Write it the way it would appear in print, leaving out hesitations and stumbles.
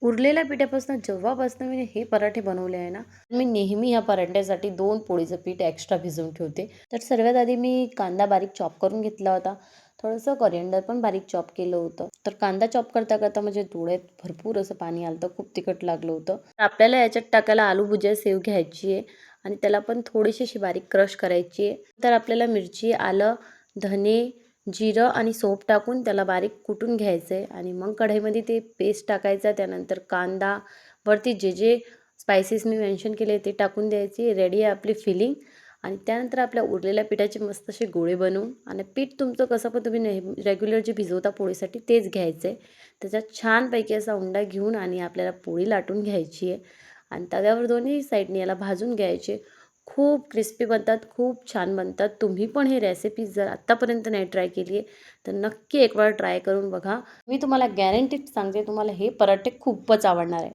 उरलेल्या पिठापासून जेव्हापासून मी हे पराठे बनवले आहे ना, मी नेहमी ह्या पराठ्यासाठी 2 पोळीचं पीठ एक्स्ट्रा भिजवून ठेवते. तर सर्वात आधी मी कांदा बारीक चॉप करून घेतला होता. थोडंसं कॉरिएंडर पण बारीक चॉप केलं होतं. तर कांदा चॉप करता म्हणजे डोळ्यात भरपूर असं पाणी आलं होतं. खूप तिखट लागलं होतं. तर आपल्याला याच्यात टाकायला आलू भुजिया सेव घ्यायची आहे आणि त्याला पण थोडीशी अशी बारीक क्रश करायची आहे. तर आपल्याला मिरची, आलं, धने, जिरं आणि सोप टाकून त्याला बारीक कुटून घ्यायचं आहे आणि मग कढईमध्ये ते पेस्ट टाकायचा. त्यानंतर कांदा वरती जे जे स्पायसेस मी मेन्शन केले ते टाकून द्यायची. रेडी आहे आपली फिलिंग. आणि त्यानंतर आपल्या उरलेल्या पिठाचे मस्त असे गोळे बनवून आणि पीठ तुमचं कसं पण तुम्ही रेग्युलर जे भिजवता पोळीसाठी तेच घ्यायचं आहे. त्याच्यात छानपैकी असा उंडा घेऊन आणि आपल्याला पोळी लाटून घ्यायची आहे आणि तव्यावर दोन्ही साईडने याला भाजून घ्यायचे. खूप क्रिस्पी बनतात, खूप छान बनतात. तुम्ही पण ही रेसिपी जर आत्तापर्यंत नाही ट्राय केली आहे तर नक्की एक वेळा ट्राय करून बघा. मी तुम्हाला गॅरंटीड सांगते, तुम्हाला हे पराठे खूपच आवडणार आहे.